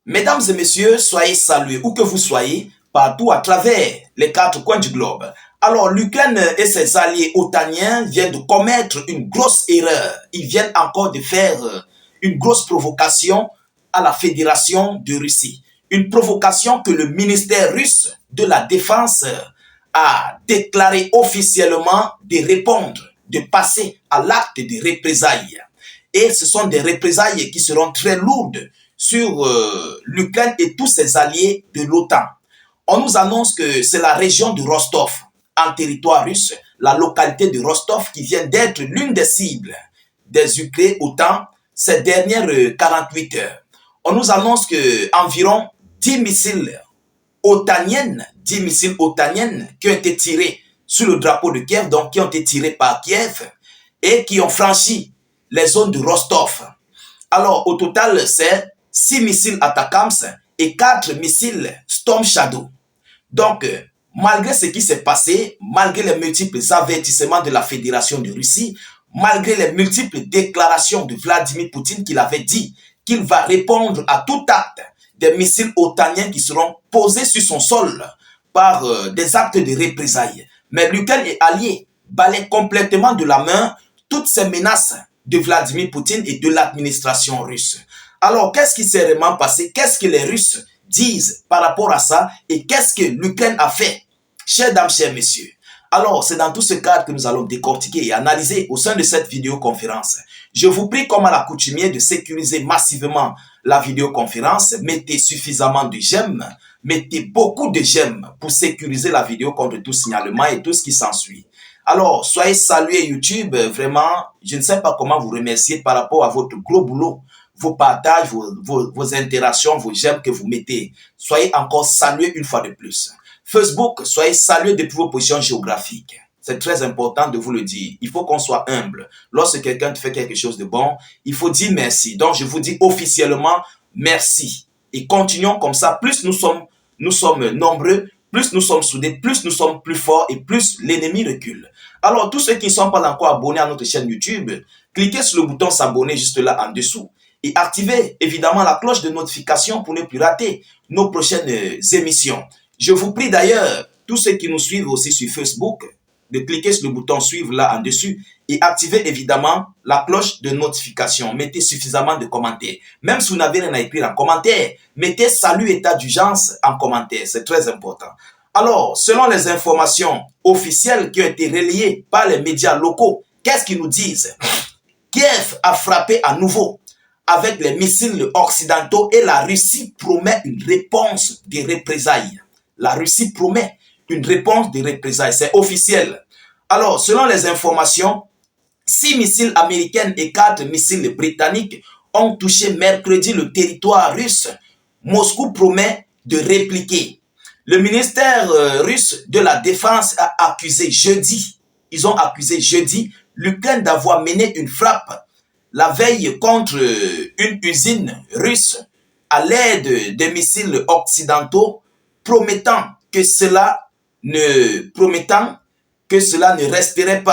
Mesdames et messieurs, soyez salués où que vous soyez, partout à travers les quatre coins du globe. Alors, l'Ukraine et ses alliés otaniens viennent de commettre une grosse erreur. Ils viennent encore de faire une grosse provocation à la Fédération de Russie. Une provocation que le ministère russe de la Défense a déclaré officiellement de répondre, de passer à l'acte de représailles. Et ce sont des représailles qui seront très lourdes sur l'Ukraine et tous ses alliés de l'OTAN. On nous annonce que c'est la région de Rostov, en territoire russe, la localité de Rostov qui vient d'être l'une des cibles des Ukrainiens OTAN ces dernières 48 heures. On nous annonce que environ 10 missiles otaniennes, 10 missiles otaniennes qui ont été tirés sur le drapeau de Kiev, donc qui ont été tirés par Kiev et qui ont franchi les zones de Rostov. Alors, au total, c'est 6 missiles Atacams et 4 missiles Storm Shadow. Donc, malgré ce qui s'est passé, malgré les multiples avertissements de la Fédération de Russie, malgré les multiples déclarations de Vladimir Poutine qu'il avait dit qu'il va répondre à tout acte des missiles otaniens qui seront posés sur son sol par des actes de représailles. Mais l'Ukraine est allié, balaie complètement de la main toutes ces menaces de Vladimir Poutine et de l'administration russe. Alors, qu'est-ce qui s'est vraiment passé? Qu'est-ce que les Russes disent par rapport à ça? Et qu'est-ce que l'Ukraine a fait? Chers dames, chers messieurs, alors c'est dans tout ce cadre que nous allons décortiquer et analyser au sein de cette vidéoconférence. Je vous prie, comme à l'accoutumée, de sécuriser massivement la vidéoconférence. Mettez suffisamment de j'aime, mettez beaucoup de j'aime pour sécuriser la vidéo contre tout signalement et tout ce qui s'ensuit. Alors, soyez salués YouTube, vraiment, je ne sais pas comment vous remercier par rapport à votre gros boulot, vos partages, vos interactions, vos j'aime que vous mettez. Soyez encore salués une fois de plus. Facebook, soyez salués depuis vos positions géographiques. C'est très important de vous le dire. Il faut qu'on soit humble. Lorsque quelqu'un te fait quelque chose de bon, il faut dire merci. Donc, je vous dis officiellement merci. Et continuons comme ça. Plus nous sommes nombreux, plus nous sommes soudés, plus nous sommes plus forts et plus l'ennemi recule. Alors, tous ceux qui ne sont pas encore abonnés à notre chaîne YouTube, cliquez sur le bouton s'abonner juste là en dessous et activez évidemment la cloche de notification pour ne plus rater nos prochaines émissions. Je vous prie d'ailleurs, tous ceux qui nous suivent aussi sur Facebook, de cliquer sur le bouton suivre là en dessus et activez évidemment la cloche de notification. Mettez suffisamment de commentaires. Même si vous n'avez rien à écrire en commentaire, mettez salut état d'urgence en commentaire. C'est très important. Alors, selon les informations officielles qui ont été relayées par les médias locaux, qu'est-ce qu'ils nous disent? Kiev a frappé à nouveau avec les missiles occidentaux et la Russie promet une réponse de représailles. La Russie promet une réponse de représailles. C'est officiel. Alors, selon les informations, 6 missiles américains et 4 missiles britanniques ont touché mercredi le territoire russe. Moscou promet de répliquer. Le ministère russe de la Défense a accusé jeudi, ils ont accusé jeudi l'Ukraine d'avoir mené une frappe la veille contre une usine russe à l'aide des missiles occidentaux, promettant que cela ne resterait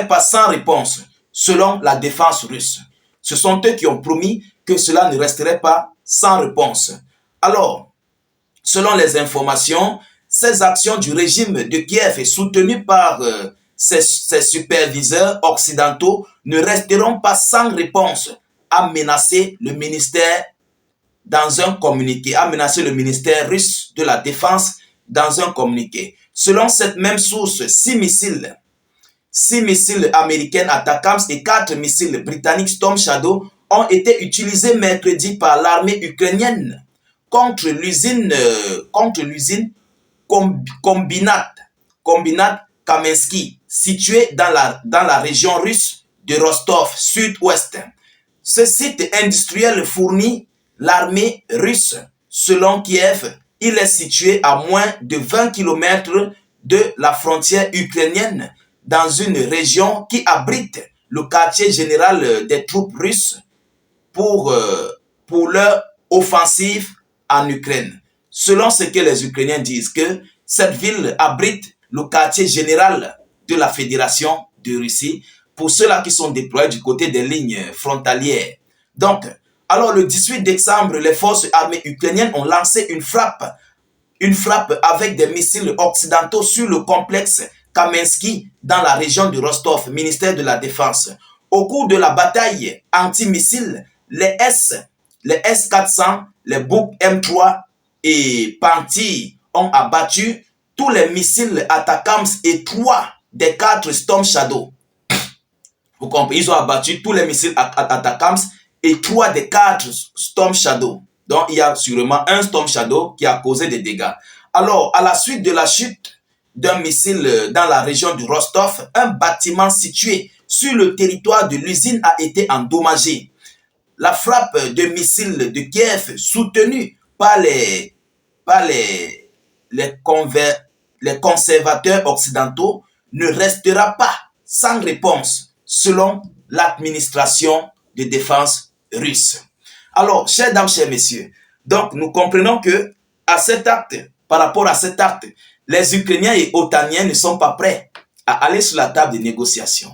pas sans réponse, selon la défense russe. Ce sont eux qui ont promis que cela ne resterait pas sans réponse. Alors, selon les informations, ces actions du régime de Kiev et soutenues par ces superviseurs occidentaux ne resteront pas sans réponse, a menacé le ministère dans un communiqué, a menacé le ministère russe de la Défense dans un communiqué. Selon cette même source, 6 missiles américains Atacams et 4 missiles britanniques Storm Shadow ont été utilisés mercredi par l'armée ukrainienne contre l'usine Kombinat Kamensky, située dans la région russe de Rostov, sud-ouest. Ce site industriel fournit l'armée russe. Selon Kiev, il est situé à moins de 20 km de la frontière ukrainienne, dans une région qui abrite le quartier général des troupes russes pour leur offensive en Ukraine. Selon ce que les Ukrainiens disent, que cette ville abrite le quartier général de la Fédération de Russie pour ceux-là qui sont déployés du côté des lignes frontalières. Donc, Alors le 18 décembre, les forces armées ukrainiennes ont lancé une frappe avec des missiles occidentaux sur le complexe Kamensky dans la région de Rostov, ministère de la Défense. Au cours de la bataille anti-missiles, les S-400, les Buk M3 et Panty ont abattu tous les missiles Atacams et 3 des 4 Storm Shadow. Vous comprenez, ils ont abattu tous les missiles Atacams et 3 des 4 Storm Shadow. Donc, il y a sûrement un Storm Shadow qui a causé des dégâts. Alors, à la suite de la chute d'un missile dans la région de Rostov, un bâtiment situé sur le territoire de l'usine a été endommagé. La frappe de missiles de Kiev soutenue par les conservateurs occidentaux ne restera pas sans réponse, selon l'administration de défense russe. Alors, chers dames, chers messieurs, donc nous comprenons que par rapport à cet acte, les Ukrainiens et Otaniens ne sont pas prêts à aller sur la table de négociation.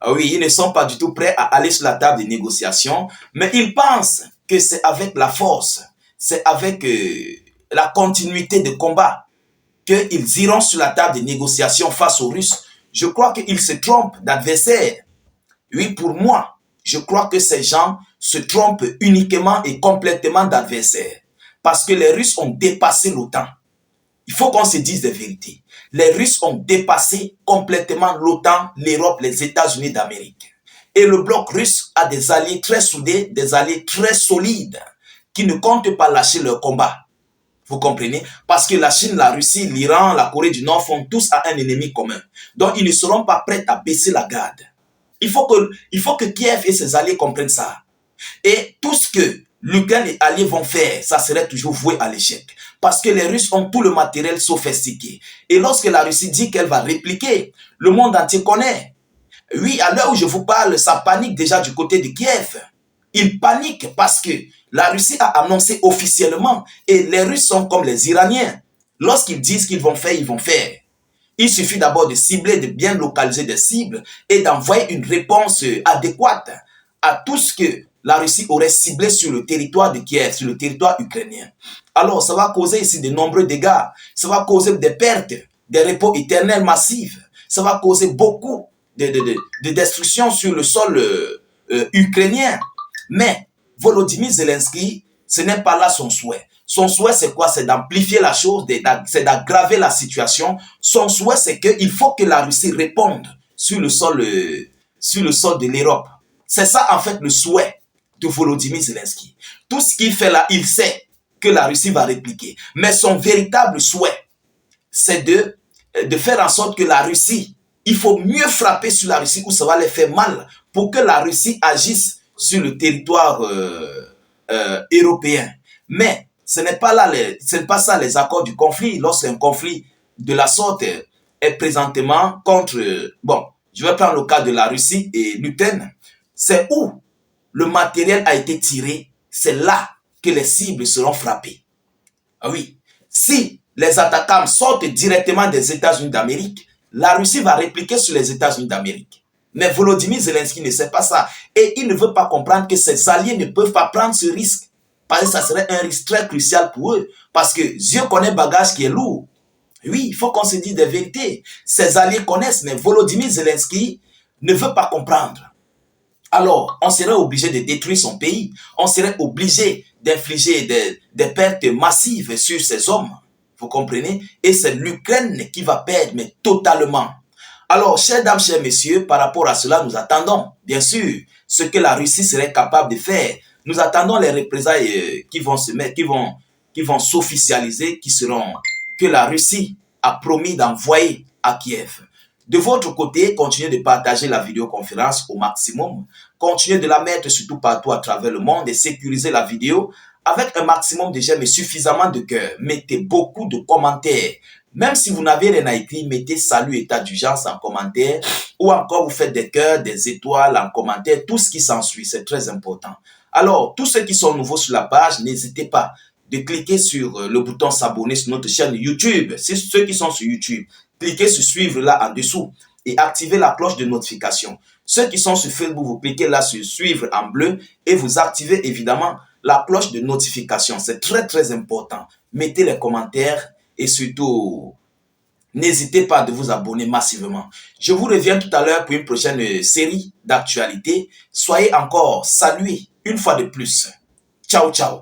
Oui, ils ne sont pas du tout prêts à aller sur la table de négociation, mais ils pensent que c'est avec la force, c'est avec la continuité de combat qu'ils iront sur la table de négociation face aux Russes. Je crois qu'ils se trompent d'adversaire. Oui, pour moi, je crois que ces gens se trompent uniquement et complètement d'adversaire. Parce que les Russes ont dépassé l'OTAN. Il faut qu'on se dise des vérités. Les Russes ont dépassé complètement l'OTAN, l'Europe, les États-Unis d'Amérique. Et le bloc russe a des alliés très soudés, des alliés très solides, qui ne comptent pas lâcher leur combat. Vous comprenez? Parce que la Chine, la Russie, l'Iran, la Corée du Nord font tous à un ennemi commun. Donc, ils ne seront pas prêts à baisser la garde. Il faut que Kiev et ses alliés comprennent ça. Et tout ce que l'Ukraine et les alliés vont faire, ça serait toujours voué à l'échec. Parce que les Russes ont tout le matériel sophistiqué. Et lorsque la Russie dit qu'elle va répliquer, le monde entier connaît. Oui, à l'heure où je vous parle, ça panique déjà du côté de Kiev. Ils paniquent parce que la Russie a annoncé officiellement. Et les Russes sont comme les Iraniens. Lorsqu'ils disent qu'ils vont faire, ils vont faire. Il suffit d'abord de cibler, de bien localiser des cibles et d'envoyer une réponse adéquate à tout ce que la Russie aurait ciblé sur le territoire de Kiev, sur le territoire ukrainien. Alors, ça va causer ici de nombreux dégâts. Ça va causer des pertes, des repos éternels massifs. Ça va causer beaucoup de destruction sur le sol ukrainien. Mais Volodymyr Zelensky, ce n'est pas là son souhait. Son souhait, c'est quoi? C'est d'amplifier la chose, c'est d'aggraver la situation. Son souhait, c'est qu'il faut que la Russie réponde sur le sol de l'Europe. C'est ça, en fait, le souhait de Volodymyr Zelensky. Tout ce qu'il fait là, il sait que la Russie va répliquer. Mais son véritable souhait, c'est de faire en sorte que la Russie, il faut mieux frapper sur la Russie où ça va les faire mal pour que la Russie agisse sur le territoire européen. Mais ce n'est pas ça les accords du conflit. Lorsqu'un conflit de la sorte est présentement contre, bon, je vais prendre le cas de la Russie et l'Ukraine, c'est où le matériel a été tiré, c'est là que les cibles seront frappées. Ah oui, si les attaquants sortent directement des États-Unis d'Amérique, la Russie va répliquer sur les États-Unis d'Amérique. Mais Volodymyr Zelensky ne sait pas ça. Et il ne veut pas comprendre que ses alliés ne peuvent pas prendre ce risque. Parce que ça serait un risque très crucial pour eux. Parce que Dieu connaît le bagage qui est lourd. Oui, il faut qu'on se dise des vérités. Ses alliés connaissent, mais Volodymyr Zelensky ne veut pas comprendre. Alors, on serait obligé de détruire son pays. On serait obligé d'infliger des pertes massives sur ces hommes. Vous comprenez? Et c'est l'Ukraine qui va perdre, mais totalement. Alors, chères dames, chers messieurs, par rapport à cela, nous attendons, bien sûr, ce que la Russie serait capable de faire. Nous attendons les représailles qui vont se mettre, qui vont s'officialiser, que la Russie a promis d'envoyer à Kiev. De votre côté, continuez de partager la vidéoconférence au maximum. Continuez de la mettre surtout partout à travers le monde et sécuriser la vidéo avec un maximum de j'aime et suffisamment de cœur. Mettez beaucoup de commentaires. Même si vous n'avez rien à écrire, mettez salut, état d'urgence en commentaire ou encore vous faites des cœurs, des étoiles en commentaire, tout ce qui s'ensuit, c'est très important. Alors, tous ceux qui sont nouveaux sur la page, n'hésitez pas de cliquer sur le bouton s'abonner sur notre chaîne YouTube. C'est ceux qui sont sur YouTube. Cliquez sur suivre là en dessous et activez la cloche de notification. Ceux qui sont sur Facebook, vous cliquez là sur suivre en bleu et vous activez évidemment la cloche de notification. C'est très très important. Mettez les commentaires et surtout, n'hésitez pas de vous abonner massivement. Je vous reviens tout à l'heure pour une prochaine série d'actualités. Soyez encore salués une fois de plus. Ciao, ciao.